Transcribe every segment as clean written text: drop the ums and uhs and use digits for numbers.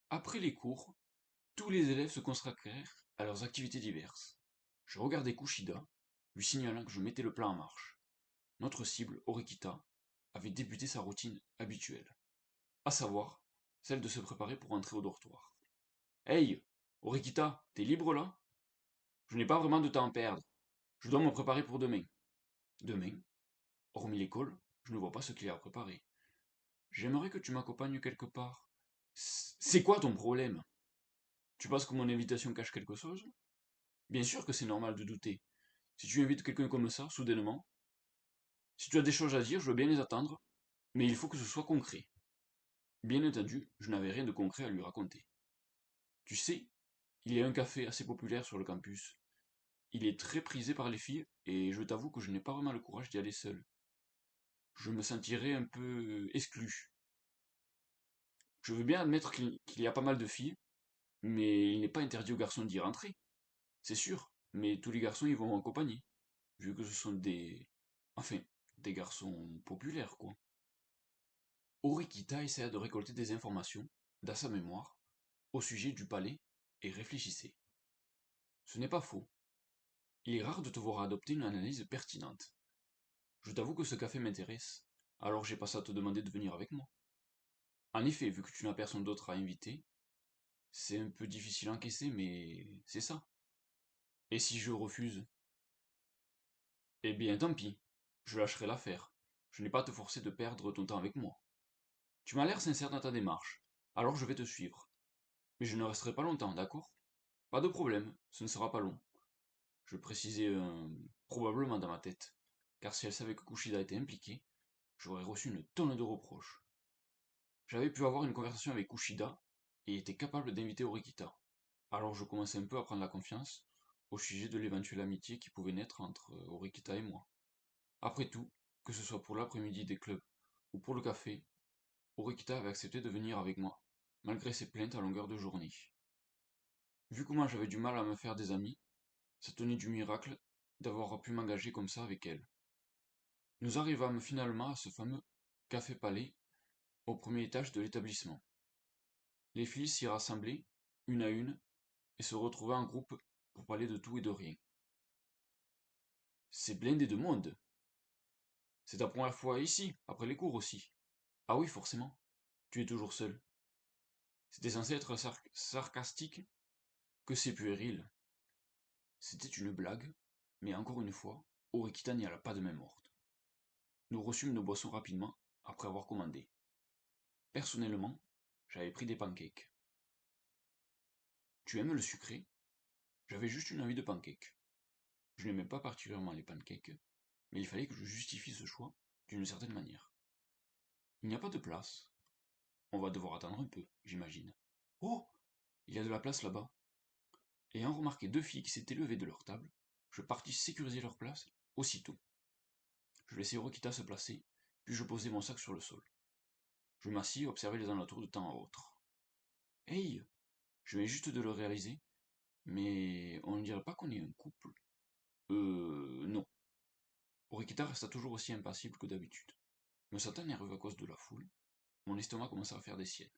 Après les cours, tous les élèves se consacrèrent à leurs activités diverses. Je regardais Kushida, lui signalant que je mettais le plan en marche. Notre cible, Orikita, avait débuté sa routine habituelle, à savoir celle de se préparer pour entrer au dortoir. Hey, Orikita, t'es libre là? Je n'ai pas vraiment de temps à perdre. Je dois me préparer pour demain. Demain, hormis l'école, je ne vois pas ce qu'il y a à préparer. J'aimerais que tu m'accompagnes quelque part. C'est quoi ton problème? Tu penses que mon invitation cache quelque chose? Bien sûr que c'est normal de douter. Si tu invites quelqu'un comme ça, soudainement, si tu as des choses à dire, je veux bien les attendre, mais il faut que ce soit concret. Bien entendu, je n'avais rien de concret à lui raconter. Tu sais, il y a un café assez populaire sur le campus. Il est très prisé par les filles, et je t'avoue que je n'ai pas vraiment le courage d'y aller seul. Je me sentirais un peu exclu. Je veux bien admettre qu'il y a pas mal de filles, mais il n'est pas interdit aux garçons d'y rentrer, c'est sûr, mais tous les garçons y vont en compagnie, vu que ce sont des... Enfin, des garçons populaires, quoi. Orikita essaya de récolter des informations, dans sa mémoire, au sujet du palais, et réfléchissait. Ce n'est pas faux. Il est rare de te voir adopter une analyse pertinente. Je t'avoue que ce café m'intéresse, alors j'ai passé à te demander de venir avec moi. En effet, vu que tu n'as personne d'autre à inviter, c'est un peu difficile à encaisser, mais c'est ça. Et si je refuse? Eh bien, tant pis. Je lâcherai l'affaire. Je n'ai pas à te forcer de perdre ton temps avec moi. Tu m'as l'air sincère dans ta démarche, alors je vais te suivre. Mais je ne resterai pas longtemps, d'accord? Pas de problème, ce ne sera pas long. Je précisais probablement dans ma tête, car si elle savait que Kushida était impliqué, j'aurais reçu une tonne de reproches. J'avais pu avoir une conversation avec Kushida et était capable d'inviter Orikita. Alors je commençais un peu à prendre la confiance au sujet de l'éventuelle amitié qui pouvait naître entre Orikita et moi. Après tout, que ce soit pour l'après-midi des clubs ou pour le café, Orikita avait accepté de venir avec moi, malgré ses plaintes à longueur de journée. Vu comment j'avais du mal à me faire des amis, ça tenait du miracle d'avoir pu m'engager comme ça avec elle. Nous arrivâmes finalement à ce fameux Café Palais, au premier étage de l'établissement. Les filles s'y rassemblaient, une à une, et se retrouvaient en groupe pour parler de tout et de rien. C'est blindé de monde. C'est ta première fois ici, après les cours aussi. Ah oui, forcément. Tu es toujours seul. C'était censé être sarcastique, que c'est puéril. C'était une blague, mais encore une fois, Orikita n'y alla pas de main morte. Nous reçûmes nos boissons rapidement, après avoir commandé. Personnellement, j'avais pris des pancakes. Tu aimes le sucré? J'avais juste une envie de pancakes. Je n'aimais pas particulièrement les pancakes, mais il fallait que je justifie ce choix d'une certaine manière. Il n'y a pas de place. On va devoir attendre un peu, j'imagine. Oh! Il y a de la place là-bas. Ayant remarqué deux filles qui s'étaient levées de leur table, je partis sécuriser leur place aussitôt. Je laissai Rokita se placer, puis je posai mon sac sur le sol. Je m'assis et observai les alentours de temps à autre. Hey! Je viens juste de le réaliser, mais on ne dirait pas qu'on est un couple. Non. Orikita resta toujours aussi impassible que d'habitude. Me sentant nerveux à cause de la foule, mon estomac commença à faire des siennes.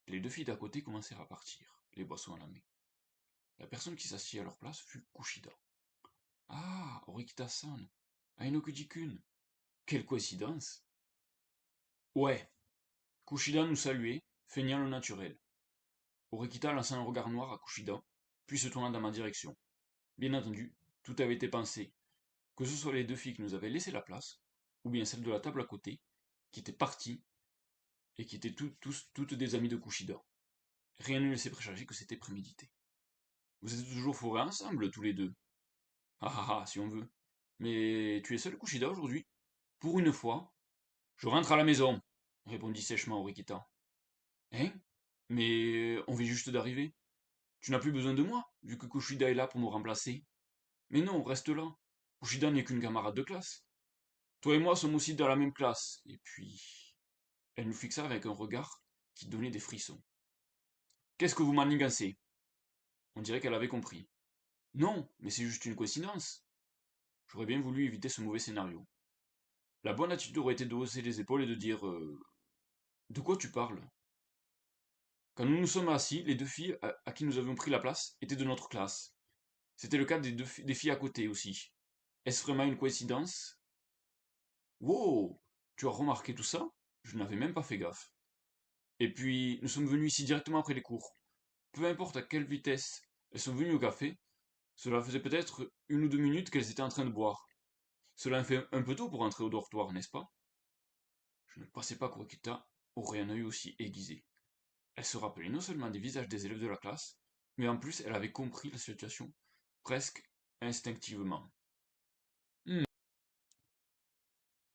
Les deux filles d'à côté commencèrent à partir, les boissons à la main. La personne qui s'assit à leur place fut Kushida. Ah, Orikita-san, Ainokuji-kun, quelle coïncidence! Ouais, Kushida nous saluait, feignant le naturel. Orikita lança un regard noir à Kushida, puis se tourna dans ma direction. Bien entendu, tout avait été pensé, que ce soit les deux filles qui nous avaient laissé la place, ou bien celle de la table à côté, qui étaient parties, et qui étaient toutes des amies de Kushida. Rien ne laissait présager que c'était prémédité. Vous êtes toujours fourrés ensemble, tous les deux. Ah ah ah, si on veut. Mais tu es seul, Kushida, aujourd'hui? Pour une fois. Je rentre à la maison, répondit sèchement Orikita. Hein? Mais on vient juste d'arriver. Tu n'as plus besoin de moi, vu que Kushida est là pour me remplacer. Mais non, reste là. Kushida n'est qu'une camarade de classe. Toi et moi sommes aussi dans la même classe. Et puis... Elle nous fixa avec un regard qui donnait des frissons. Qu'est-ce que vous manigancez? On dirait qu'elle avait compris. Non, mais c'est juste une coïncidence. J'aurais bien voulu éviter ce mauvais scénario. La bonne attitude aurait été de hausser les épaules et de dire De quoi tu parles? Quand nous nous sommes assis, les deux filles à qui nous avions pris la place étaient de notre classe. C'était le cas des filles à côté aussi. Est-ce vraiment une coïncidence? Wow! Tu as remarqué tout ça? Je n'avais même pas fait gaffe. Et puis, nous sommes venus ici directement après les cours. Peu importe à quelle vitesse elles sont venues au café, cela faisait peut-être 1 ou 2 minutes qu'elles étaient en train de boire. Cela en fait un peu tôt pour entrer au dortoir, n'est-ce pas? Je ne pensais pas qu'Okita aurait un œil aussi aiguisé. Elle se rappelait non seulement des visages des élèves de la classe, mais en plus elle avait compris la situation, presque instinctivement. Hmm.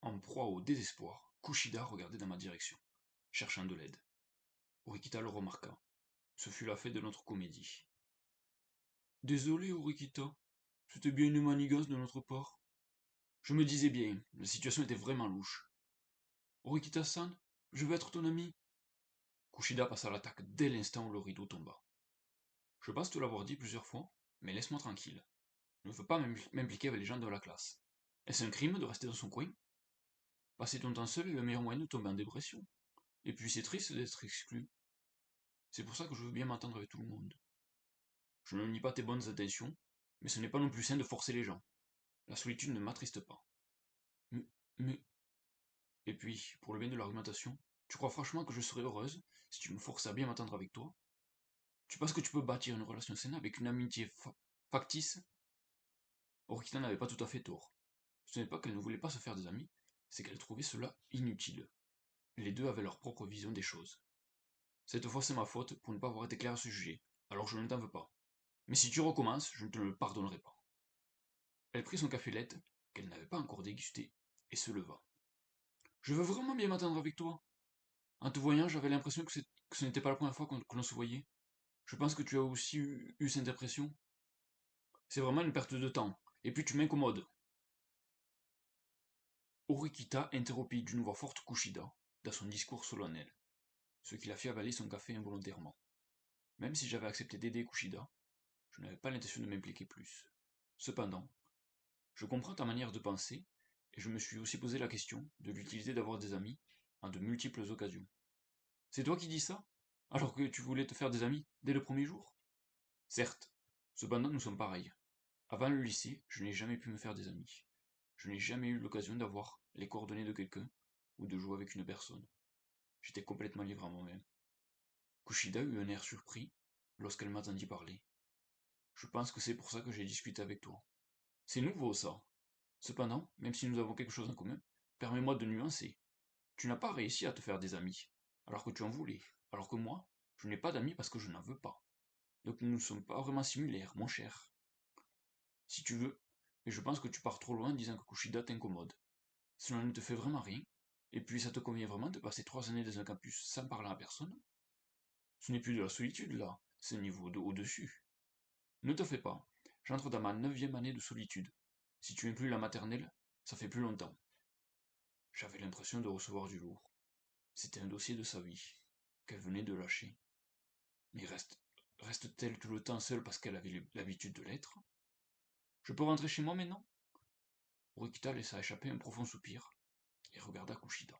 En proie au désespoir, Kushida regardait dans ma direction, cherchant de l'aide. Orikita le remarqua. Ce fut la fin de notre comédie. Désolé, Orikita, c'était bien une manigance de notre part. Je me disais bien, la situation était vraiment louche. Orikita-san, je veux être ton ami. Kushida passa à l'attaque dès l'instant où le rideau tomba. Je pense te l'avoir dit plusieurs fois, mais laisse-moi tranquille. Je ne veux pas m'impliquer avec les gens de la classe. Est-ce un crime de rester dans son coin? Passer ton temps seul est le meilleur moyen de tomber en dépression. Et puis c'est triste d'être exclu. C'est pour ça que je veux bien m'entendre avec tout le monde. Je ne nie pas tes bonnes intentions, mais ce n'est pas non plus sain de forcer les gens. La solitude ne m'attriste pas. Mais, mais... Et puis, pour le bien de l'argumentation, tu crois franchement que je serais heureuse si tu me forces à bien m'entendre avec toi? Tu penses que tu peux bâtir une relation saine avec une amitié factice? Orkita n'avait pas tout à fait tort. Ce n'est pas qu'elle ne voulait pas se faire des amis, c'est qu'elle trouvait cela inutile. Les deux avaient leur propre vision des choses. Cette fois c'est ma faute pour ne pas avoir été clair à ce sujet, alors je ne t'en veux pas. Mais si tu recommences, je ne te le pardonnerai pas. Elle prit son café laite, qu'elle n'avait pas encore dégusté, et se leva. Je veux vraiment bien m'entendre avec toi. En te voyant, j'avais l'impression que ce n'était pas la première fois que l'on se voyait. Je pense que tu as aussi eu cette impression. C'est vraiment une perte de temps. Et puis tu m'incommodes. Orikita interrompit d'une voix forte Kushida dans son discours solennel, ce qui la fit avaler son café involontairement. Même si j'avais accepté d'aider Kushida, je n'avais pas l'intention de m'impliquer plus. Cependant, je comprends ta manière de penser, et je me suis aussi posé la question de l'utilité d'avoir des amis en de multiples occasions. C'est toi qui dis ça? Alors que tu voulais te faire des amis dès le premier jour? Certes, cependant nous sommes pareils. Avant le lycée, je n'ai jamais pu me faire des amis. Je n'ai jamais eu l'occasion d'avoir les coordonnées de quelqu'un ou de jouer avec une personne. J'étais complètement livré à moi-même. Kushida eut un air surpris lorsqu'elle m'entendit parler. Je pense que c'est pour ça que j'ai discuté avec toi. C'est nouveau ça. Cependant, même si nous avons quelque chose en commun, permets-moi de nuancer. Tu n'as pas réussi à te faire des amis, alors que tu en voulais. Alors que moi, je n'ai pas d'amis parce que je n'en veux pas. Donc nous ne sommes pas vraiment similaires, mon cher. Si tu veux, mais je pense que tu pars trop loin en disant que Kushida t'incommode. Cela ne te fait vraiment rien, et puis ça te convient vraiment de passer 3 années dans un campus sans parler à personne? Ce n'est plus de la solitude là, c'est un niveau au-dessus. Ne te fais pas, j'entre dans ma 9e année de solitude. Si tu inclus la maternelle, ça fait plus longtemps. J'avais l'impression de recevoir du lourd. C'était un dossier de sa vie, qu'elle venait de lâcher. Mais reste-t-elle tout le temps seule parce qu'elle avait l'habitude de l'être? Je peux rentrer chez moi maintenant? Rikita laissa échapper un profond soupir et regarda Kushida.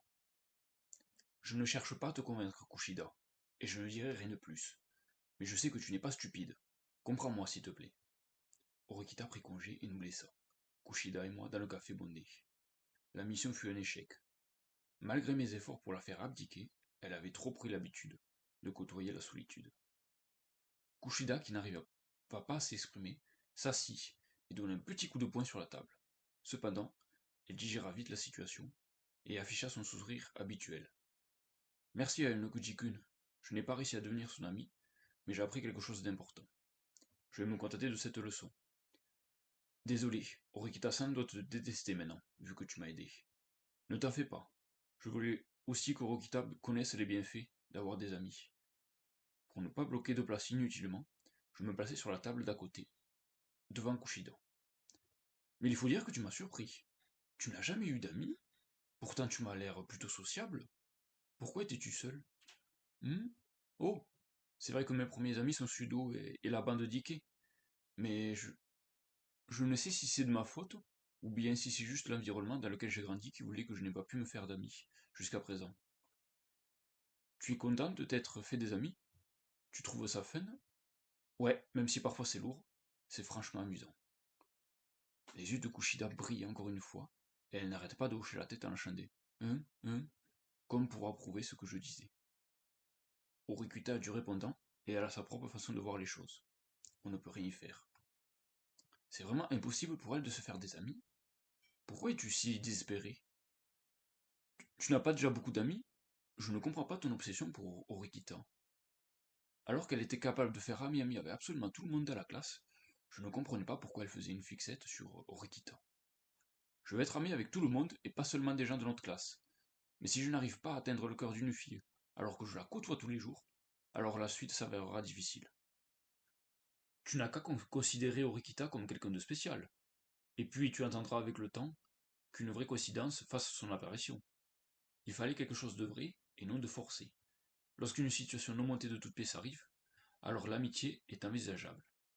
Je ne cherche pas à te convaincre, Kushida, et je ne dirai rien de plus. Mais je sais que tu n'es pas stupide. Comprends-moi, s'il te plaît. Orikita prit congé et nous laissa, Kushida et moi, dans le café bondé. La mission fut un échec. Malgré mes efforts pour la faire abdiquer, elle avait trop pris l'habitude de côtoyer la solitude. Kushida, qui n'arriva pas à s'exprimer, s'assit et donna un petit coup de poing sur la table. Cependant, elle digéra vite la situation et afficha son sourire habituel. Merci à Noguchi-kun. Je n'ai pas réussi à devenir son ami, mais j'ai appris quelque chose d'important. Je vais me contenter de cette leçon. Désolé, Orikita-san doit te détester maintenant, vu que tu m'as aidé. Ne t'en fais pas. Je voulais aussi qu'Orikita connaisse les bienfaits d'avoir des amis. Pour ne pas bloquer de place inutilement, je me plaçai sur la table d'à côté, devant Kushida. Mais il faut dire que tu m'as surpris. Tu n'as jamais eu d'amis? Pourtant tu m'as l'air plutôt sociable. Pourquoi étais-tu seul? Hmm. Oh, c'est vrai que mes premiers amis sont Sudo et la bande d'Ike, mais je ne sais si c'est de ma faute, ou bien si c'est juste l'environnement dans lequel j'ai grandi qui voulait que je n'ai pas pu me faire d'amis, jusqu'à présent. Tu es content de t'être fait des amis? Tu trouves ça fun? Ouais, même si parfois c'est lourd, c'est franchement amusant. Les yeux de Kushida brillent encore une fois, et elle n'arrête pas de hocher la tête en lâchant des comme pour approuver ce que je disais. Horikuta a du répondant, et elle a sa propre façon de voir les choses. On ne peut rien y faire. C'est vraiment impossible pour elle de se faire des amis? Pourquoi es-tu si désespéré? Tu n'as pas déjà beaucoup d'amis? Je ne comprends pas ton obsession pour Horikita. Alors qu'elle était capable de faire ami-ami avec absolument tout le monde de la classe, je ne comprenais pas pourquoi elle faisait une fixette sur Horikita. Je veux être ami avec tout le monde et pas seulement des gens de notre classe. Mais si je n'arrive pas à atteindre le cœur d'une fille, alors que je la côtoie tous les jours, alors la suite s'avérera difficile. Tu n'as qu'à considérer Horikita comme quelqu'un de spécial. Et puis tu entendras avec le temps qu'une vraie coïncidence fasse son apparition. Il fallait quelque chose de vrai et non de forcé. Lorsqu'une situation non montée de toutes pièces arrive, alors l'amitié est envisageable.